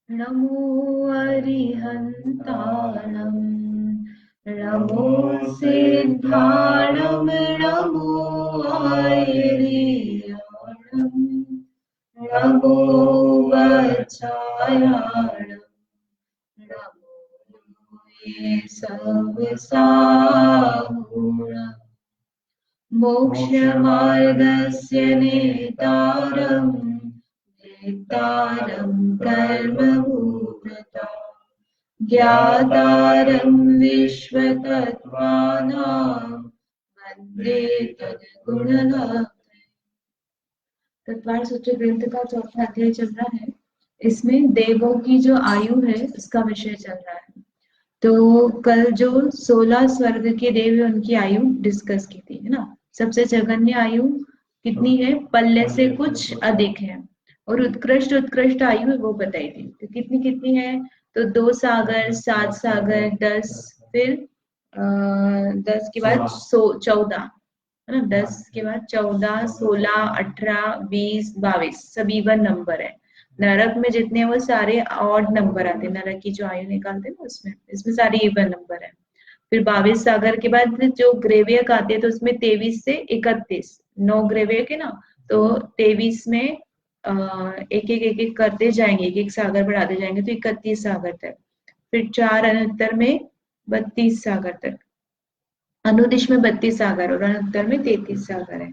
नमो अरिहन्ताणं नमो सिद्धाणं नमो आयर्याणं नमो वत्सायाणं नमो ये सर्वसाहुणम् मोक्षमार्गस्य नेतारं वेत्तारं कर्मभूतता ज्ञातारं विश्वतत्त्वानां वन्दे तद्गुणगात्रम्। तत्वार सूत्र ग्रंथ का चौथा अध्याय चल रहा है। इसमें देवों की जो आयु है उसका विषय चल रहा है। तो कल जो 16 स्वर्ग के देव है उनकी आयु डिस्कस की थी, है ना। सबसे जघन्य आयु कितनी है? पल्ले से कुछ अधिक है। और उत्कृष्ट उत्कृष्ट आयु है वो बताई थी। तो कितनी कितनी है? तो 2 सागर, 7 सागर, 10, फिर 10 के बाद 14, है ना। 10 के बाद 14, 16, 18, 20, 22 सब इवन नंबर है। नरक में जितने वो सारे ऑड नंबर आते हैं। नरक की जो आयु निकालते हैं ना उसमें, इसमें सारे इवन नंबर है। फिर 22 सागर के बाद जो ग्रेवियक आते हैं तो उसमें 23 से 31 9 ग्रेवियक है ना। तो 23 में एक एक करते जाएंगे, एक एक सागर बढ़ाते जाएंगे तो 31 सागर तक। फिर 4 अनंतर में 32 सागर तक। अनुदिश में 32 सागर और अनंतर में 33 सागर है।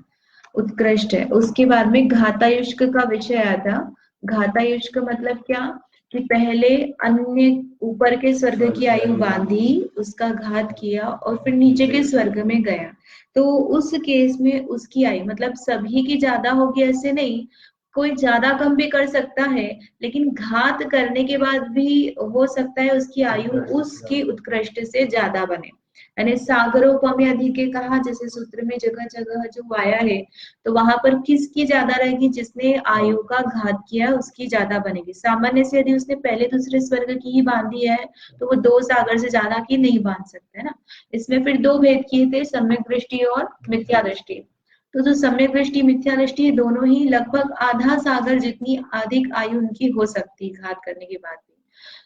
उत्कृष्ट है। उसके बाद में घातायुष्क का विषय आया था। घातायुष्क मतलब क्या? कि पहले अन्य ऊपर के स्वर्ग की आयु बांधी, उसका घात किया और फिर नीचे के स्वर्ग में गया। तो उस केस में उसकी आयु मतलब सभी की ज्यादा होगी ऐसे नहीं, कोई ज्यादा कम भी कर सकता है, लेकिन घात करने के बाद भी हो सकता है उसकी आयु उसकी उत्कृष्ट से ज्यादा बने। यानी सागरोपम अधिके कहा, जैसे सूत्र में जगह जगह जो आया है, तो वहां पर किसकी ज्यादा रहेगी? जिसने आयु का घात किया उसकी ज्यादा बनेगी। सामान्य से यदि उसने पहले दूसरे स्वर्ग की ही बांधी है तो वो 2 सागर से ज्यादा की नहीं बांध सकते, है ना। इसमें फिर 2 भेद किए थे, सम्यक दृष्टि और मिथ्या दृष्टि। तो जो सम्यक दृष्टि मिथ्या दृष्टि दोनों ही लगभग आधा सागर जितनी अधिक आयु उनकी हो सकती है घात करने के बाद भी।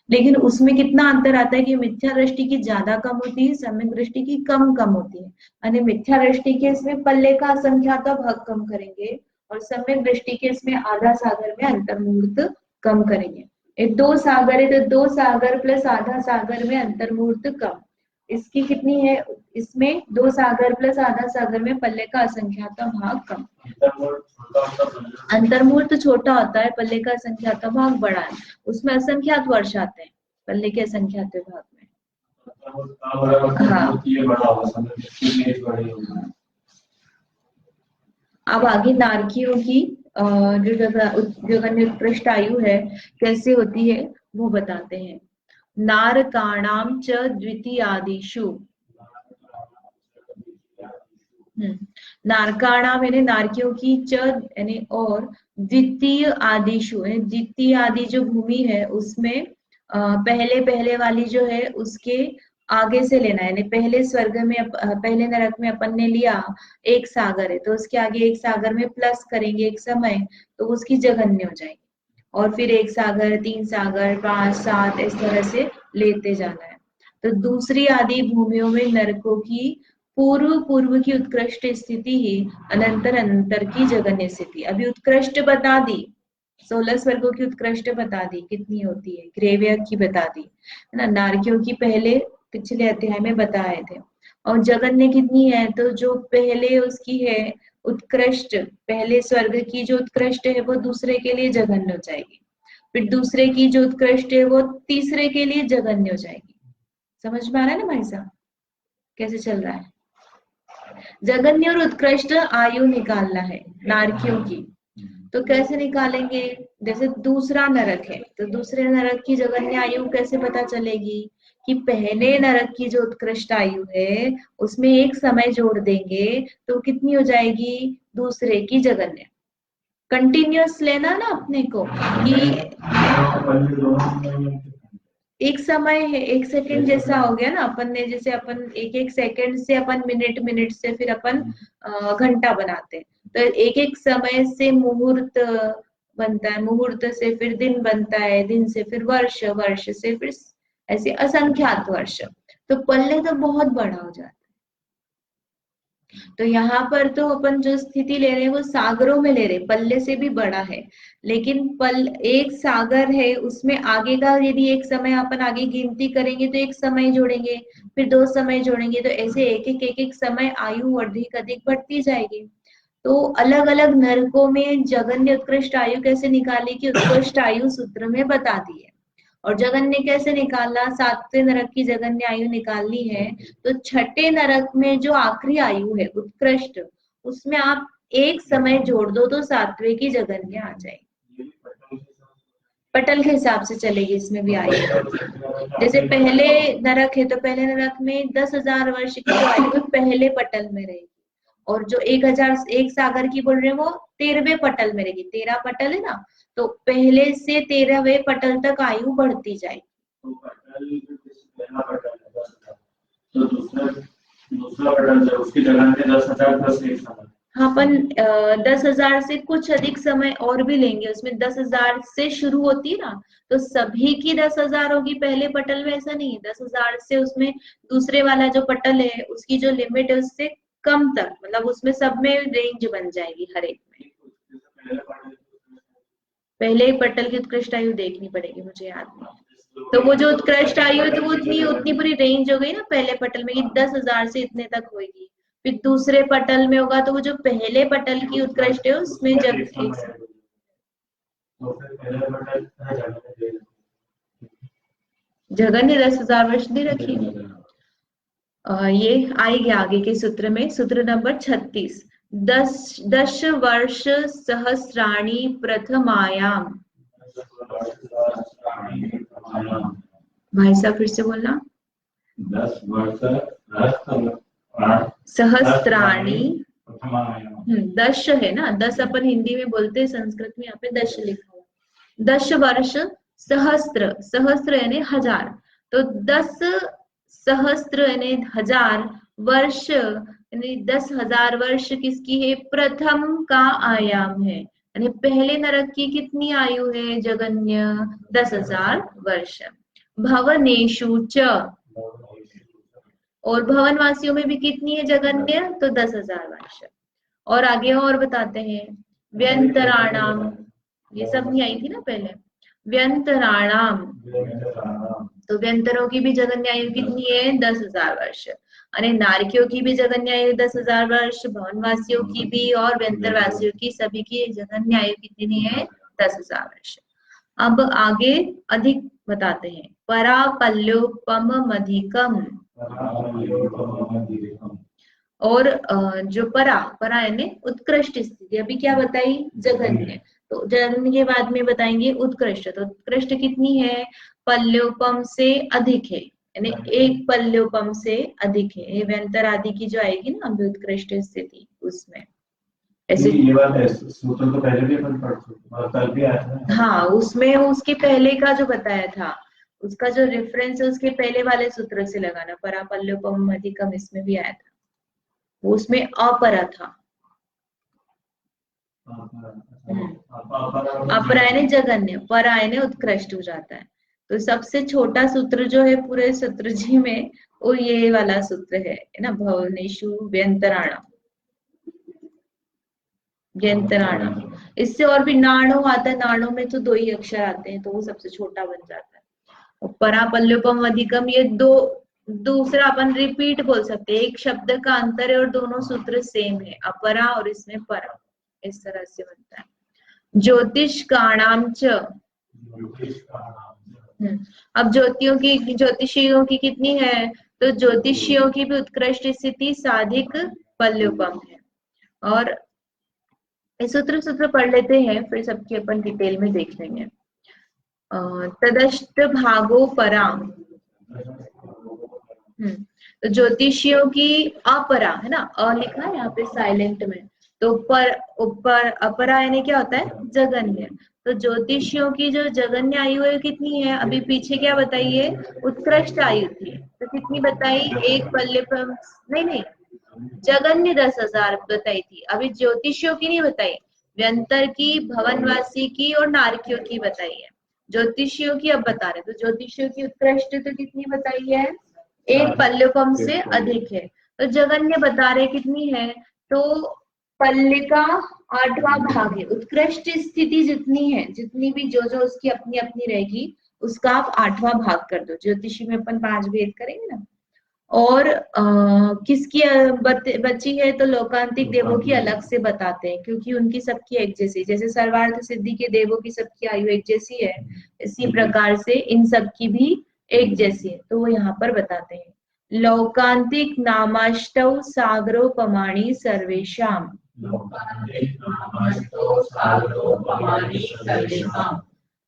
लेकिन उसमें कितना अंतर आता है कि मिथ्या दृष्टि की ज्यादा कम होती है, सम्यक दृष्टि की कम कम होती है। यानी मिथ्या दृष्टि के इसमें पल्ले का असंख्यात भाग कम करेंगे और सम्यक दृष्टि के इसमें आधा सागर में अंतर्मुहूर्त कम करेंगे। एक 2 सागर है तो 2 सागर प्लस आधा सागर में अंतर्मुहूर्त कम। इसकी कितनी है? इसमें 2 सागर प्लस आधा सागर में पल्ले का असंख्यात भाग कम। अंतर्मुहूर्त छोटा होता है, पल्ले का असंख्यात भाग बड़ा है। उसमें असंख्यात वर्ष आते हैं पल्ले के असंख्यात भाग में। हाँ। अब आगे नारकियों की जो जगन्य उत्कृष्ट आयु है कैसे होती है वो बताते हैं। नारकाणाम च द्वितीयादिषु। नारकाणाम यानी नारकियों की, च यानी और, द्वितीय आदिशु यानी द्वितीय आदि जो भूमि है उसमें पहले पहले वाली जो है उसके आगे से लेना है। यानी पहले स्वर्ग में पहले नरक में अपन ने लिया 1 सागर है तो उसके आगे 1 सागर में प्लस करेंगे एक समय, तो उसकी जघन्य हो जाएगी। और फिर 1 सागर, 3 सागर, 5, 7 इस तरह से लेते जाना है। तो दूसरी आदि भूमियों में नरकों की पूर्व पूर्व की उत्कृष्ट स्थिति ही अनंतर अनंतर की जघन्य स्थिति। अभी उत्कृष्ट बता दी, 16 स्वर्गों की उत्कृष्ट बता दी कितनी होती है, ग्रेवियर की बता दी, है ना। नारकियों की पहले पिछले अध्याय में बताए थे। और जघन्य कितनी है? तो जो पहले उसकी है उत्कृष्ट, पहले स्वर्ग की जो उत्कृष्ट है वो दूसरे के लिए जघन्य हो जाएगी। फिर दूसरे की जो उत्कृष्ट है वो तीसरे के लिए जघन्य हो जाएगी। समझ में आ रहा है ना भाई साहब कैसे चल रहा है? जघन्य और उत्कृष्ट आयु निकालना है नारकियों की। तो कैसे निकालेंगे? जैसे दूसरा नरक है तो दूसरे नरक की जघन्य आयु कैसे पता चलेगी? कि पहले नरक की जो उत्कृष्ट आयु है उसमें एक समय जोड़ देंगे तो कितनी हो जाएगी? दूसरे की जघन्य। कंटिन्यूअस लेना ना अपने को कि एक समय है, 1 सेकंड जैसा हो गया ना। अपन ने जैसे अपन एक एक सेकंड से अपन मिनट, मिनट से फिर अपन घंटा बनाते हैं। तो एक एक समय से मुहूर्त बनता है, मुहूर्त से फिर दिन बनता है, दिन से फिर वर्ष, वर्ष से फिर ऐसे असंख्यात वर्ष। तो पल्ले तो बहुत बड़ा हो जाता है। तो यहाँ पर तो अपन जो स्थिति ले रहे हैं वो सागरों में ले रहे हैं, पल्ले से भी बड़ा है। लेकिन पल एक सागर है, उसमें आगे का यदि एक समय अपन आगे गिनती करेंगे तो एक समय जोड़ेंगे, फिर 2 समय जोड़ेंगे, तो ऐसे एक एक समय आयु अधिक अधिक बढ़ती जाएगी। तो अलग अलग नरकों में जगन्य उत्कृष्ट आयु कैसे निकाली कि उत्कृष्ट आयु सूत्र में बता दी है। और जगन्य कैसे निकाला, 7वें नरक की जगन्य आयु निकालनी है तो छठे नरक में जो आखिरी आयु है उत्कृष्ट, उसमें आप एक समय जोड़ दो तो 7वें की जगन्य आ जाएगी। पटल के हिसाब से चलेगी इसमें भी आयु। जैसे पहले नरक है तो पहले नरक में 10,000 वर्ष की जो आयु है पहले पटल में रहेगी, और जो 1000 एक सागर की बोल रहे हैं वो 13वें पटल में रहेगी। 13 पटल है ना, तो पहले से 13वें पटल तक आयु बढ़ती जाएगी। तो पहला पटल है 10,000, तो दूसरा पटल है उसकी जगह में 10,000 प्लस 1 समय। हाँ, अपन 10,000 से कुछ अधिक समय और भी लेंगे, उसमें 10,000 से शुरू होती है ना, तो सभी की 10,000 होगी पहले पटल में, ऐसा नहीं है। 10,000 से उसमें दूसरे वाला जो पटल है उसकी जो लिमिट है उससे कम तक, मतलब उसमें सब में रेंज बन जाएगी हर एक में। पहले पटल की उत्कृष्ट आयु देखनी पड़ेगी, मुझे याद नहीं। तो वो जो उत्कृष्ट आयु है तो वो उतनी पूरी रेंज हो गई ना पहले पटल में कि 10,000 से इतने तक होगी। फिर दूसरे पटल में होगा तो वो जो पहले पटल की उत्कृष्ट है उसमें जब जगन्य 10,000 वर्ष नहीं रखी। ये आएगी आगे के सूत्र में, सूत्र नंबर 36, 10 वर्ष सहस्राणी प्रथमायाम। भाई साहब फिर से बोलना। 10 वर्ष सहस्त्राणी, 10 है ना, 10 अपन हिंदी में बोलते हैं, संस्कृत में यहाँ पे 10 लिखा हुआ। 10 वर्ष सहस्त्र, सहस्त्र यानी 1000, तो 10 सहस्त्र यानी 1000 वर्ष यानी 10,000 वर्ष किसकी है, प्रथम का आयाम है, यानी पहले नरक की कितनी आयु है जगन्य, 10,000 वर्ष। भवनेषु च, और भवन वासियों में भी कितनी है जगन्य, तो 10,000 वर्ष। और आगे और बताते हैं, व्यंतराणाम, ये सब नहीं आई थी ना पहले, व्यंतराणाम, तो व्यंतरों की भी जगन्य आयु कितनी है, 10,000 वर्ष। अरे नारकियों की भी जगन्य आयु 10,000 वर्ष, भवनवासियों की भी और व्यंतरवासियों की, सभी की जगन्य आयु कितनी है, 10,000 वर्ष। अब आगे अधिक बताते हैं, परापल्योपम अधिकम, और जो परा यानी उत्कृष्ट स्थिति, अभी क्या बताई, जगन्य, तो जगन्य के बाद में बताएंगे उत्कृष्ट, तो उत्कृष्ट कितनी है, पल्योपम से अधिक है, यानी एक पल्योपम से अधिक है, ये व्यंतर आदि की जो आएगी ना अभी उत्कृष्ट स्थिति उसमें ऐसे। ये बात है, सूत्र तो पहले भी अपन पढ़ चुके, कल भी आया था। हाँ, उसमें उसके पहले का जो बताया था, उसका जो रेफरेंस है उसके पहले वाले सूत्र से लगाना, परापल्योपम अधिकम, इसमें भी आया था, वो उसमें अपरा था। अपरायण जगन्य, परायण उत्कृष्ट हो जाता है। तो सबसे छोटा सूत्र जो है पूरे सूत्र जी में वो ये वाला सूत्र है ना, भवनेषु व्यंतराणा, व्यंतराणा। इससे और भी नाणो आता है, नाणो में तो 2 ही अक्षर आते हैं तो वो सबसे छोटा बन जाता है। और परापल्योपम अधिकम, ये दूसरा अपन रिपीट बोल सकते हैं, एक शब्द का अंतर है और दोनों सूत्र सेम है, अपरा और इसमें परा, इस तरह से बनता है। ज्योतिष काणाम च, अब ज्योतिषियों की कितनी है, तो ज्योतिषियों की भी उत्कृष्ट स्थिति साधिक पल्योपम है। और सूत्र पढ़ लेते हैं, फिर सबकी अपन डिटेल में देख लेंगे। तदष्ट भागो पराम, तो ज्योतिषियों की अपरा है ना, अ लिखा है यहाँ पे साइलेंट में, तो ऊपर अपरा यानी क्या होता है, जगन्य। तो ज्योतिषियों की जो जगन्य आयु है कितनी है, अभी पीछे क्या बताइए, उत्कृष्ट आयु थी, तो कितनी बताई, एक पल्ले पर, नहीं जगन्य 10,000 बताई थी, अभी ज्योतिषियों की नहीं बताई। व्यंतर की, भवनवासी की और नारकियों की बताई है। ज्योतिषियों की अब बता रहे, तो ज्योतिषियों की उत्कृष्ट तो कितनी बताई है, एक पल्लवम से अधिक है। तो जगन्य बता रहे कितनी है, तो पल्ले का 8वां भाग है। उत्कृष्ट स्थिति जितनी है, जितनी भी जो जो उसकी अपनी अपनी रहेगी, उसका आप 8वां भाग कर दो। ज्योतिषी में अपन 5 भेद करेंगे ना। और किसकी बची है, तो लोकांतिक देवों की अलग से बताते हैं, क्योंकि उनकी सबकी एक जैसी, जैसे सर्वार्थ सिद्धि के देवों की सबकी आयु एक जैसी है, इसी प्रकार से इन सब की भी एक जैसी है। तो वो यहाँ पर बताते हैं, लोकांतिक नामाष्टौ सागरोपमाणि सर्वेषाम।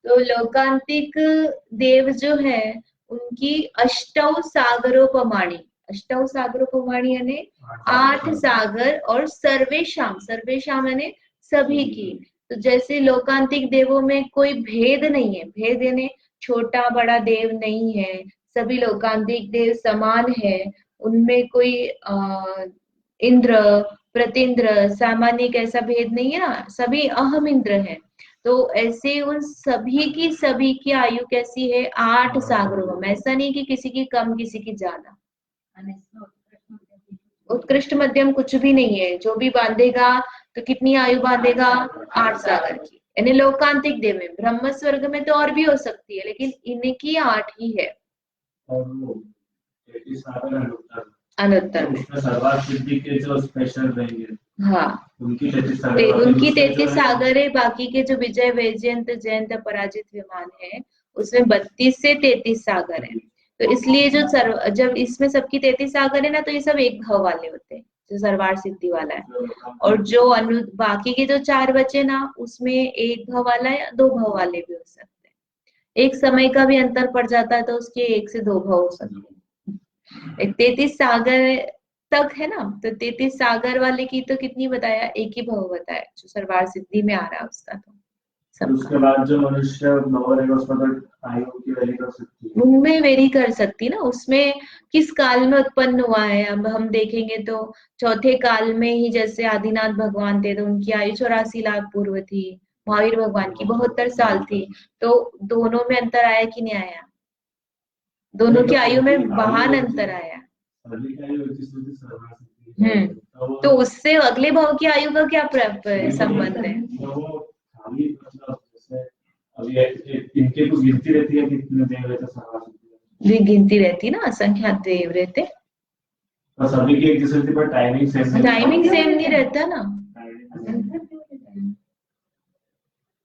तो लोकांतिक देव जो है, उनकी अष्टौ सागरोपमाणि, अष्टौ सागरोपमाणि यानी 8 सागर, और सर्वेशाम, सर्वेशाम यानी सभी की। तो जैसे लोकांतिक देवों में कोई भेद नहीं है, भेद यानी छोटा बड़ा देव नहीं है, सभी लोकांतिक देव समान है, उनमें कोई इंद्र प्रतिंद्र सामान्य कैसा भेद नहीं है ना, सभी अहम इंद्र है। तो ऐसे उन सभी की आयु कैसी है, 8 सागरों में। ऐसा नहीं कि किसी की कम किसी की ज्यादा। उत्कृष्ट मध्यम कुछ भी नहीं है, जो भी बांधेगा तो कितनी आयु बांधेगा, 8 सागर की। यानी लोकांतिक देव में, ब्रह्म स्वर्ग में तो और भी हो सकती है, लेकिन इनकी 8 ही है। और वो अनुत्तर में सर्वार्थ सिद्धि के जो स्पेशल रहेंगे, हाँ, उनकी 33 सागर है। बाकी के जो विजय वैजयंत जयंत पराजित विमान है, उसमें 32 से 33 सागर है। तो इसलिए जो जब इसमें सबकी 33 सागर है ना, तो ये सब एक भाव वाले होते हैं, जो सर्वार्थ सिद्धि वाला है। और जो बाकी के जो 4 बचे ना, उसमें एक भाव वाला या 2 भाव वाले भी हो सकते हैं। एक समय का भी अंतर पड़ जाता है, तो उसके 1 से 2 भाव हो सकते हैं। 33 सागर तक है ना, तो 33 सागर वाले की तो कितनी बताया, एक ही भाव बताया, जो सर्वार्थ सिद्धि में आ रहा है उसका। तो उसके बाद जो मनुष्य नवर है, उसमें तो आयु की वैल्यू कर सकती है, उनमें वेरी कर सकती ना, उसमें किस काल में उत्पन्न हुआ है। अब हम देखेंगे तो चौथे काल में ही, जैसे आदिनाथ भगवान थे, तो उनकी आयु 84 लाख पूर्व थी, महावीर भगवान की 72 साल थी। तो दोनों में अंतर आया कि नहीं आया, दोनों की आयु में महान अंतर आया। तो उससे अगले भाव की आयु का क्या संबंध है, इनके कुछ गिनती रहती है, कितने देव रहते, गिनती रहती ना, असंख्यात देव रहते, सभी की एक जैसे, पर टाइमिंग सेम नहीं रहता ना।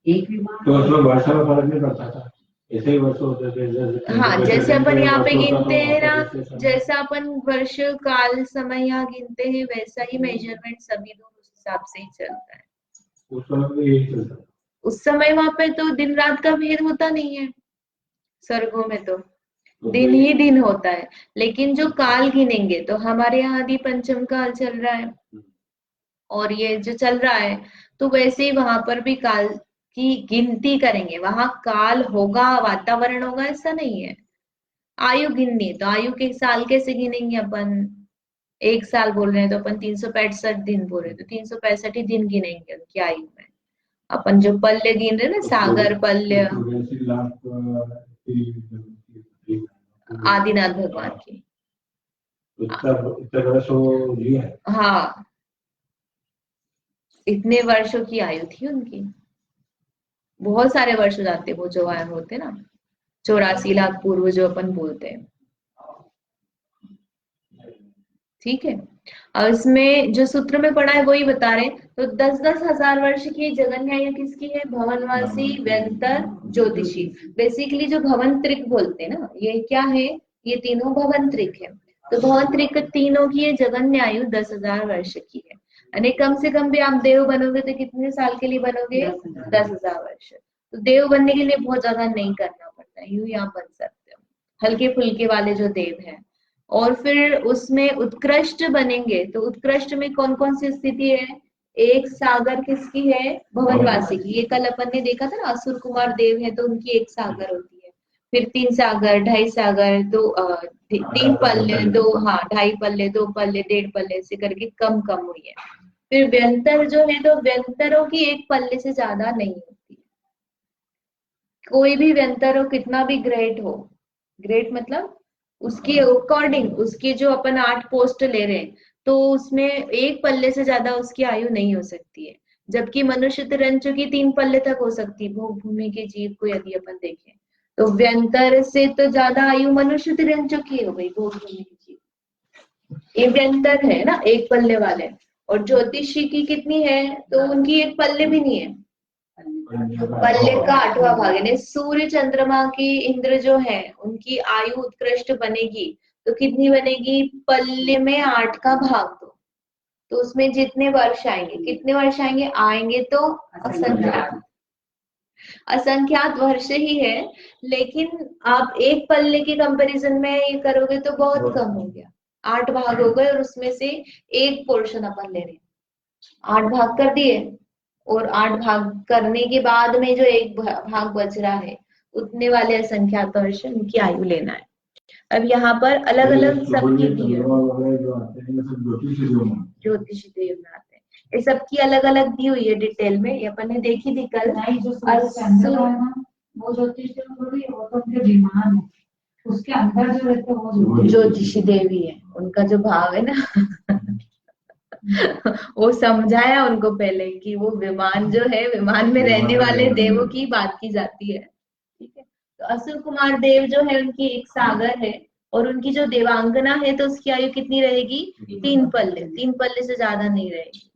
तो उसमें वर्षा में फर्क नहीं पड़ता था, ऐसे ही वर्ष होते थे। हाँ, जैसे अपन यहाँ पे गिनते हैं ना, जैसा अपन वर्ष काल समय यहाँ गिनते हैं, वैसा ही मेजरमेंट सभी लोग उस हिसाब से ही चलता है। उस समय में यही चलता है। उस समय वहां पे तो दिन रात का भेद होता नहीं है, स्वर्गों में तो दिन ही दिन होता है। लेकिन जो काल गिनेंगे, तो हमारे यहाँ आदि पंचम काल चल रहा है, और ये जो चल रहा है, तो वैसे ही वहां पर भी काल की गिनती करेंगे। वहां काल होगा, वातावरण होगा, ऐसा नहीं है। आयु गिननी है, तो आयु के साल कैसे गिनेंगे अपन, 1 साल बोल रहे हैं तो अपन 365 दिन बोल रहे हैं, तो 365 ही दिन गिनेंगे उनकी आयु में। अपन जो पल्य गिन रहे ना, सागर पल्य, आदिनाथ भगवान की, हाँ, इतने वर्षों की आयु थी उनकी। बहुत सारे वर्ष हो जाते वो जो आयु होते ना, 84 लाख पूर्व जो अपन बोलते हैं। ठीक है, और इसमें जो सूत्र में पढ़ा है वही बता रहे। तो 10-10 हजार वर्ष की जगन्य आयु किसकी है, भवनवासी, व्यंतर, ज्योतिषी। बेसिकली जो भवंत्रिक बोलते हैं ना, ये क्या है, ये तीनों भवंत्रिक है। तो भवंत्रिक तीनों की जगन्य आयु 10,000 वर्ष की है। यानी कम से कम भी आप देव बनोगे तो कितने साल के लिए बनोगे, 10,000 वर्ष। तो देव बनने के लिए बहुत ज्यादा नहीं करना पड़ता है, यूं ही आप बन सकते हो, हल्के फुल्के वाले जो देव हैं। और फिर उसमें उत्कृष्ट बनेंगे, तो उत्कृष्ट में कौन कौन सी स्थिति है, एक सागर किसकी है, भवनवासी की। ये कल अपन ने देखा था ना, असुर कुमार देव है तो उनकी 1 सागर होती है। फिर 3 सागर, 2.5 सागर, 3 पल्ले, 2, हाँ 2.5 पल्ले, 2 पल्ले, 1.5 पल्ले, ऐसे करके कम कम हुई है। फिर व्यंतर जो है, तो व्यंतरों की एक पल्ले से ज्यादा नहीं होती। कोई भी व्यंतर हो, कितना भी ग्रेट हो, ग्रेट मतलब उसकी अकॉर्डिंग, उसकी जो अपन 8 पोस्ट ले रहे हैं, तो उसमें एक पल्ले से ज्यादा उसकी आयु नहीं हो सकती है। जबकि मनुष्य तिरंचु की 3 पल्ले तक हो सकती है, भोग भूमि के जीव को यदि अपन देखें तो व्यंतर से तो ज्यादा आयु मनुष्य तिरंचु की हो गई, भोग भूमि के जीव। ये व्यंतर है ना, एक पल्ले वाले। और ज्योतिषी की कितनी है, तो उनकी एक पल्ले भी नहीं है, पल्ले का 8वां भाग। यानी सूर्य चंद्रमा की, इंद्र जो है उनकी आयु उत्कृष्ट बनेगी तो कितनी बनेगी, पल्ले में 8 का भाग दो, तो उसमें जितने वर्ष आएंगे, कितने वर्ष आएंगे, आएंगे तो असंख्यात, असंख्यात वर्ष ही है। लेकिन आप एक पल्ले के कंपैरिजन में ये करोगे तो बहुत कम हो गया, 8 भाग हो गए और उसमें से एक पोर्शन अपन ले रहे हैं, 8 भाग कर दिए, और 8 भाग करने के बाद में जो एक भाग बच रहा है, उतने वाले असंख्यात वर्ष उनकी आयु लेना है। अब यहाँ पर अलग अलग सबकी दी है, ज्योतिषी देव में आते हैं, ये सबकी अलग अलग दी हुई है डिटेल में, ये अपन ने देखी थी कल। वो ज्योतिष थोड़ी, वो तो उनके विमान है, उसके अंदर जो रहते हैं वो ज्योतिषी देवी है, उनका जो भाव है ना वो समझाया उनको पहले कि वो विमान जो है, विमान में रहने वाले देवों की बात की जाती है, ठीक है। तो असुर कुमार देव जो है उनकी एक सागर है, और उनकी जो देवांगना है तो उसकी आयु कितनी रहेगी, 3 पल्ले, 3 पल्ले से ज्यादा नहीं रहेगी।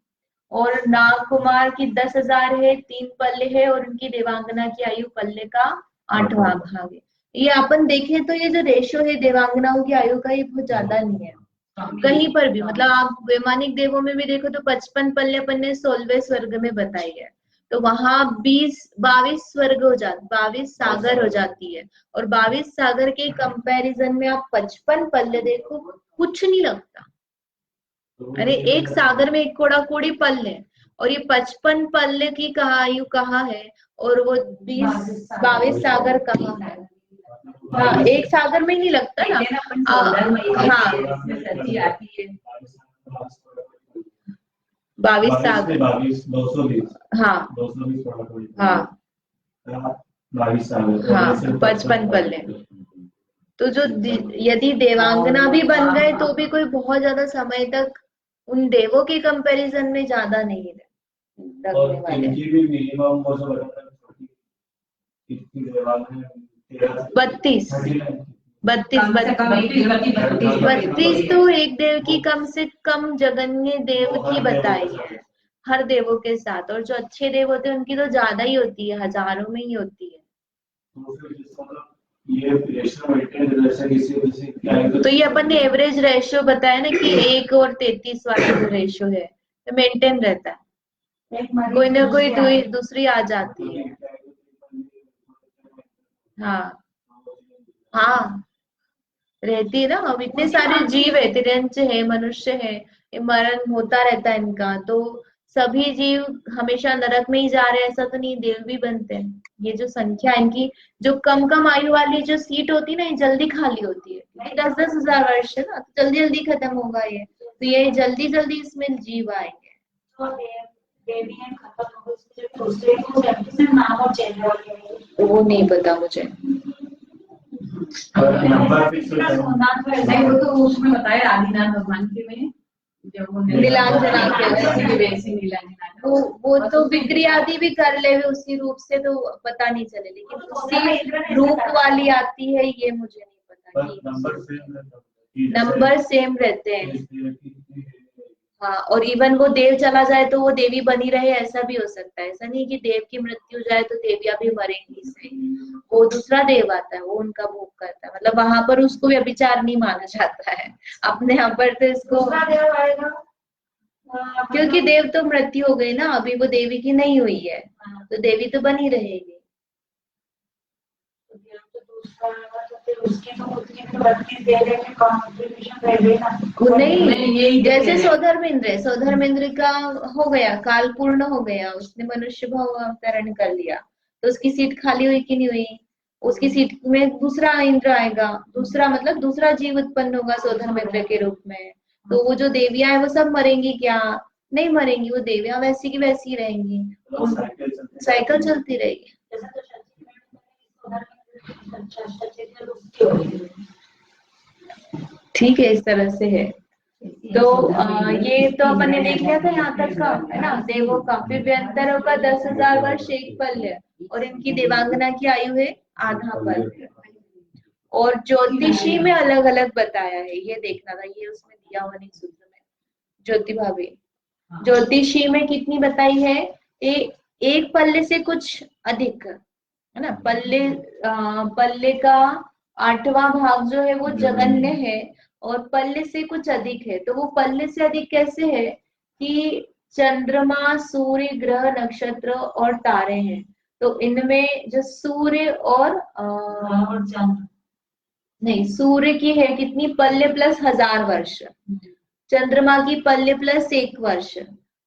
और नाग कुमार की 10,000 है, 3 पल्ले है, और उनकी देवांगना की आयु पल्ले का 8वां भाग है। ये अपन देखें तो ये जो रेशो है देवांगनाओं की आयु का, ये बहुत ज्यादा नहीं है कहीं पर भी। मतलब आप वैमानिक देवों में भी देखो तो 55 पल्ले अपन ने 16वें स्वर्ग में बताई है, तो वहां 22 स्वर्ग हो जाते, 22 सागर हो जाती है। और 22 सागर के कंपैरिजन में आप 55 पल्ले देखो, कुछ नहीं लगता। अरे एक सागर में एक कोड़ा कोड़ी पल्ले, और ये 55 पल्ले की आयु कहाँ है, और वो 22 सागर कहाँ है। हाँ, एक सागर में नहीं लगता ना। हाँ, 22 सागर, 220, हाँ 220 हाँ 22 सागर, हाँ 55 पल्ले। तो जो यदि देवांगना भी बन गए तो भी कोई बहुत ज्यादा समय तक उन देवों के कंपैरिजन में ज्यादा नहीं रखने वाले। 32 तो एक देव की कम से कम जगन्य देव की बताई है हर देवों के साथ, और जो अच्छे देव होते हैं उनकी तो ज्यादा ही होती है, हजारों में ही होती है। तो ये अपन ने एवरेज रेशियो बताया ना कि 1 और 33 वाला जो रेशियो है तो मेंटेन रहता है, कोई ना कोई दूसरी आ जाती है। हाँ हाँ, रहती है ना। अब इतने सारे जीव है, तिरंच है, मनुष्य है, ये मरण होता रहता है इनका, तो सभी जीव हमेशा नरक में ही जा रहे हैं ऐसा तो नहीं, देव भी बनते हैं। ये जो संख्या इनकी, जो कम कम आयु वाली जो सीट होती है ना, ये जल्दी खाली होती है, 10-10 हजार वर्ष है ना, तो जल्दी जल्दी खत्म होगा ये, तो ये जल्दी जल्दी इसमें जीव आएंगे। वो नहीं पता मुझे। नहीं, वो तो उसमें बताया आदिनाथ भगवान के में, जब वो नीलांजना के नीलांजना, वो तो बिक्री आदि भी कर ले उसी रूप से, तो पता नहीं चले, लेकिन उसी रूप वाली आती है ये मुझे नहीं पता। नंबर सेम रहते हैं, हाँ। और इवन वो देव चला जाए तो वो देवी बनी रहे, ऐसा भी हो सकता है। ऐसा नहीं कि देव की मृत्यु जाए तो देवियां भी मरेंगी इससे, वो दूसरा देव आता है, वो उनका भोग करता है। मतलब वहां पर उसको व्यभिचार नहीं माना जाता है, अपने यहाँ पर तो इसको, क्योंकि देव तो मृत्यु हो गई ना, अभी वो देवी की नहीं हुई है, तो देवी तो बनी रहेगी। नहीं, जैसे सौधर्मेंद्र का हो गया, काल पूर्ण हो गया, उसने मनुष्य भाव अवतरण कर लिया, तो उसकी सीट खाली हुई कि नहीं हुई, उसकी सीट में दूसरा इंद्र आएगा, दूसरा मतलब दूसरा जीव उत्पन्न होगा सौधर्मेंद्र के रूप में। तो वो जो देवियां है वो सब मरेंगी क्या, नहीं मरेंगी, वो देवियां वैसी की वैसी रहेंगी, साइकिल चलती रहेगी। ठीक है, इस तरह से है। तो ये तो अपन ने देख लिया था यहाँ तक का, है ना, देवों का। फिर व्यंतरों का 10,000 वर्ष एक पल्य, और इनकी देवांगना की आयु है आधा पल्य। और ज्योतिषी में अलग अलग बताया है, ये देखना था, ये उसमें दिया हुआ नहीं सूत्र में। ज्योति भाभी, ज्योतिषी में कितनी बताई है? एक पल्ले से कुछ अधिक, है ना। पल्ले का 8वां भाग जो है वो जगन्य है, और पल्ले से कुछ अधिक है। तो वो पल्ले से अधिक कैसे है कि चंद्रमा, सूर्य, ग्रह, नक्षत्र और तारे हैं। तो इनमें जो सूर्य और चंद्र, नहीं, सूर्य की है कितनी, पल्ले प्लस 1000 वर्ष, चंद्रमा की पल्ले प्लस 1 वर्ष,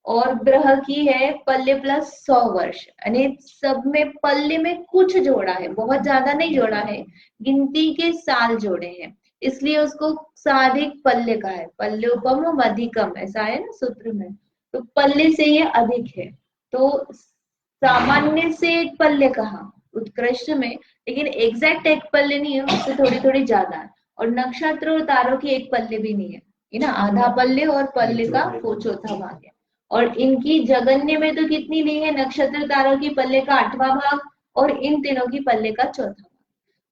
और ग्रह की है पल्ले प्लस 100 वर्ष। यानी सब में पल्ले में कुछ जोड़ा है, बहुत ज्यादा नहीं जोड़ा है, गिनती के साल जोड़े हैं, इसलिए उसको साधिक पल्ले का है। पल्योपम अधिकम, ऐसा है ना सूत्र में। तो पल्ले से ये अधिक है, तो सामान्य से एक पल्ले कहा उत्कृष्ट में, लेकिन एग्जैक्ट एक पल्ले नहीं है, उससे थोड़ी थोड़ी ज्यादा है। और नक्षत्र और तारों की एक पल्ले भी नहीं है ना, आधा पल्ले और पल्ले का चौथा भाग है। और इनकी जगन्य में तो कितनी ली है, नक्षत्र तारों की पल्ले का 8वां भाग, और इन तीनों की पल्ले का चौथा भाग।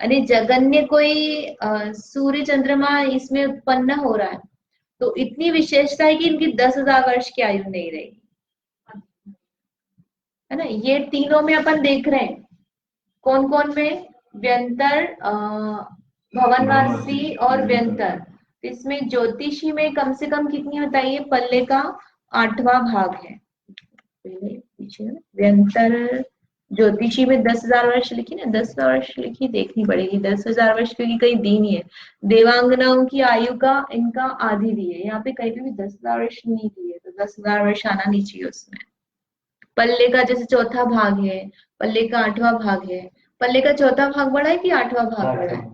यानी जगन्य कोई सूर्य चंद्रमा इसमें उत्पन्न हो रहा है, तो इतनी विशेषता है कि इनकी 10,000 वर्ष की आयु नहीं रहेगी, है ना। ये तीनों में अपन देख रहे हैं, कौन कौन में, व्यंतर, भवनवासी और व्यंतर। इसमें ज्योतिषी में कम से कम कितनी बताइए, पल्ले का 8वां भाग है। व्यंतर ज्योतिषी में 10,000 वर्ष लिखी ना, 10,000 वर्ष लिखी, देखनी पड़ेगी 10,000 वर्ष, क्योंकि कहीं दी नहीं है। देवांगनाओं की आयु का इनका आधी दी है, यहाँ पे कहीं पे भी 10,000 वर्ष नहीं दी है, तो 10,000 वर्ष आना नहीं चाहिए उसमें। पल्ले का जैसे चौथा भाग है, पल्ले का 8वां भाग है। पल्ले का चौथा भाग बड़ा है कि 8वां भाग बड़ा है?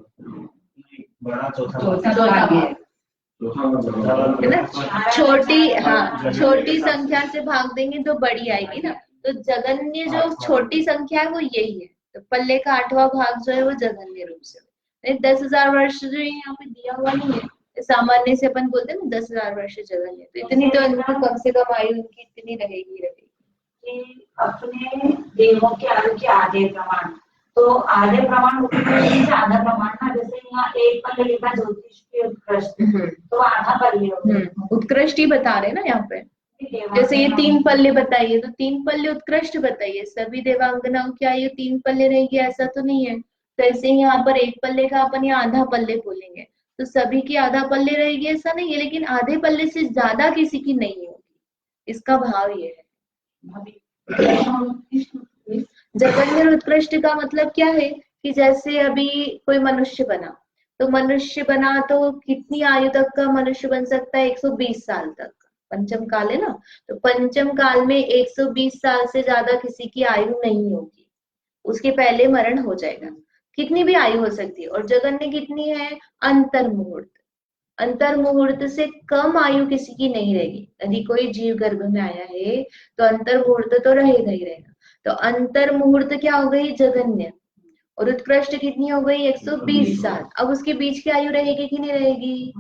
चौथा भाग है ना। छोटी, हाँ, छोटी संख्या से भाग देंगे तो बड़ी आएगी ना। तो जगन्य जो छोटी संख्या है वो यही है, तो पल्ले का 8वां भाग जो है वो जगन्य रूप से। 10,000 वर्ष जो यहाँ पे दिया हुआ नहीं है, सामान्य से अपन बोलते हैं ना 10,000 वर्ष जगन्य, तो इतनी तो इनको कम से कम आयु उनकी इतनी रहेगी। अपने देवों के आयु के आधे प्रमाण, तो आधे प्रमाण आधा प्रमाण ना, जैसे यहाँ एक पल्ले लिखा ज्योतिष के उत्कृष्ट, तो आधा पल्ले उत्कृष्ट ही बता रहे ना यहाँ पे। जैसे ये 3 पल्ले बताइए, तो 3 पल्ले उत्कृष्ट बताइए। सभी देवांगनाओं की आयु 3 पल्ले रहेगी ऐसा तो नहीं है। तो ऐसे ही यहाँ पर 1 पल्ले का अपन यहाँ आधा पल्ले बोलेंगे, तो सभी की आधा पल्ले रहेगी ऐसा नहीं है, लेकिन आधे पल्ले से ज्यादा किसी की नहीं होगी, इसका भाव ये है। जगन्य उत्कृष्ट का मतलब क्या है कि जैसे अभी कोई मनुष्य बना, तो मनुष्य बना तो कितनी आयु तक का मनुष्य बन सकता है? 120 साल तक। पंचम काल है ना, तो पंचम काल में 120 साल से ज्यादा किसी की आयु नहीं होगी, उसके पहले मरण हो जाएगा। कितनी भी आयु हो सकती है। और जगन्य कितनी है? अंतर मुहूर्त। अंतर मुहूर्त से कम आयु किसी की नहीं रहेगी। यदि कोई जीव गर्भ में आया है तो अंतर मुहूर्त तो रहेगा ही रहेगा। तो अंतर मुहूर्त क्या हो गई? जगन्य। और उत्कृष्ट कितनी हो गई? 120 साल। अब उसके बीच की आयु रहेगी कि नहीं रहेगी?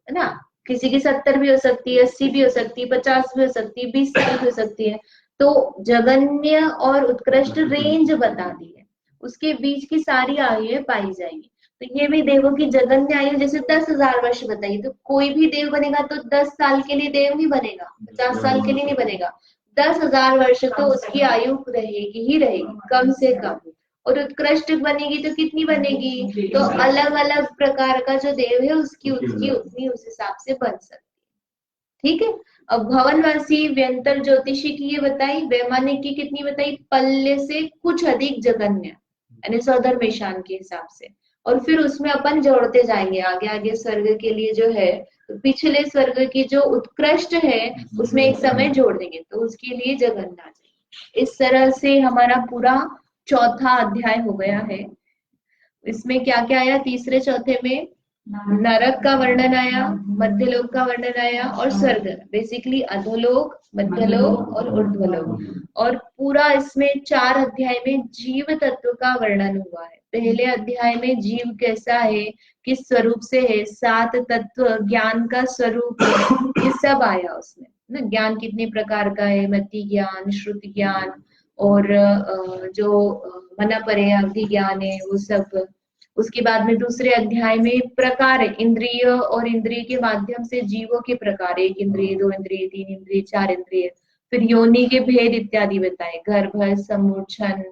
है ना, किसी की 70 भी हो सकती है, 80 भी हो सकती है, 50 भी हो सकती है, 20 साल भी हो सकती है। तो जगन्य और उत्कृष्ट रेंज बता दी है, उसके बीच की सारी आयुएं पाई जाएंगी। तो ये भी देवों की जगन्य आयु जैसे 10,000 वर्ष बताइए, तो कोई भी देव बनेगा तो 10 साल के लिए देव नहीं बनेगा, 50 साल के लिए नहीं बनेगा। 10,000 वर्ष तो उसकी आयु रहेगी ही रहेगी कम से कम। और उत्कृष्ट बनेगी तो कितनी बनेगी? तो अलग अलग प्रकार का जो देव है उसकी उतनी उस हिसाब से बन सकती है। ठीक है। अब भवनवासी, व्यंतर, ज्योतिषी की ये बताई, वैमानिक की कितनी बताई? पल्ले से कुछ अधिक जगन्य, यानी स्वधर्मेशान के हिसाब से। और फिर उसमें अपन जोड़ते जाएंगे आगे आगे स्वर्ग के लिए जो है, तो पिछले स्वर्ग की जो उत्कृष्ट है उसमें एक समय जोड़ देंगे, तो उसके लिए जगन्य आ जाएगी। इस तरह से हमारा पूरा चौथा अध्याय हो गया है। इसमें क्या क्या आया तीसरे चौथे में? नरक का वर्णन आया, मध्यलोक का वर्णन आया और स्वर्ग, बेसिकली अधोलोक, मध्यलोक और ऊर्ध्वलोक। और पूरा इसमें 4 अध्याय में जीव तत्व का वर्णन हुआ है। पहले अध्याय में जीव कैसा है, किस स्वरूप से है, 7 तत्व, ज्ञान का स्वरूप, ये सब आया उसमें ना। ज्ञान कितने प्रकार का है, मति ज्ञान, श्रुति ज्ञान और जो मना परे अवधि ज्ञान है वो सब। उसके बाद में दूसरे अध्याय में प्रकार, इंद्रिय और इंद्रिय के माध्यम से जीवों के प्रकार, 1 इंद्रिय, 2 इंद्रिय, 3 इंद्रिय, 4 इंद्रिय, फिर योनि के भेद इत्यादि बताए, गर्भ, समूर्छन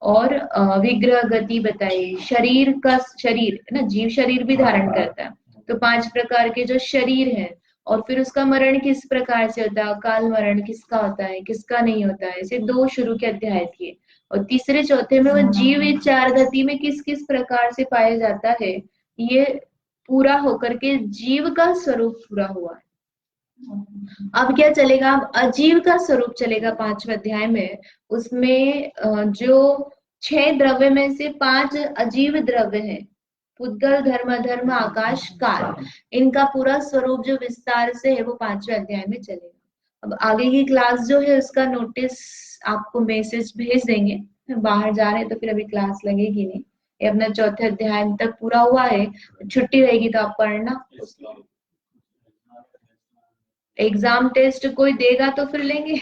और विग्रह गति बताई। शरीर का, शरीर है ना, जीव शरीर भी धारण करता है, तो 5 प्रकार के जो शरीर है। और फिर उसका मरण किस प्रकार से होता है, अकाल मरण किसका होता है, किसका नहीं होता है, ऐसे 2 शुरू के अध्याय थे। और तीसरे चौथे में वो जीव इस 4 गति में किस किस प्रकार से पाया जाता है, ये पूरा होकर के जीव का स्वरूप पूरा हुआ है। अब क्या चलेगा, अब अजीव का स्वरूप चलेगा 5वें अध्याय में। उसमें जो 6 द्रव्य में से 5 अजीव द्रव्य है, पुद्गल, धर्म, अधर्म, आकाश, काल, इनका पूरा स्वरूप जो विस्तार से है वो 5वें अध्याय में चलेगा। अब आगे की क्लास जो है उसका नोटिस आपको मैसेज भेज देंगे। बाहर जा रहे हैं तो फिर अभी क्लास लगेगी नहीं, ये अपना 4थे अध्याय तक पूरा हुआ है। छुट्टी रहेगी तो आप पढ़ना। एग्जाम टेस्ट कोई देगा तो फिर लेंगे।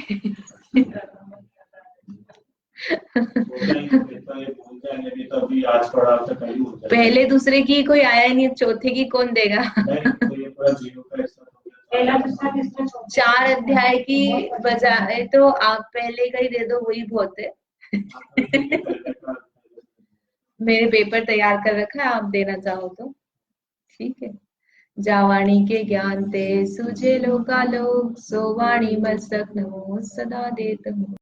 पहले दूसरे की कोई आया ही नहीं, चौथे की कौन देगा। 4 अध्याय की बजाय तो आप पहले का ही दे दो, वही बहुत है। मेरे पेपर तैयार कर रखा है, आप देना चाहो तो ठीक है। जावाणी के ज्ञान ते सुझे लोकालोक, सो वाणी मस्तक नमो सदा देत हूँ।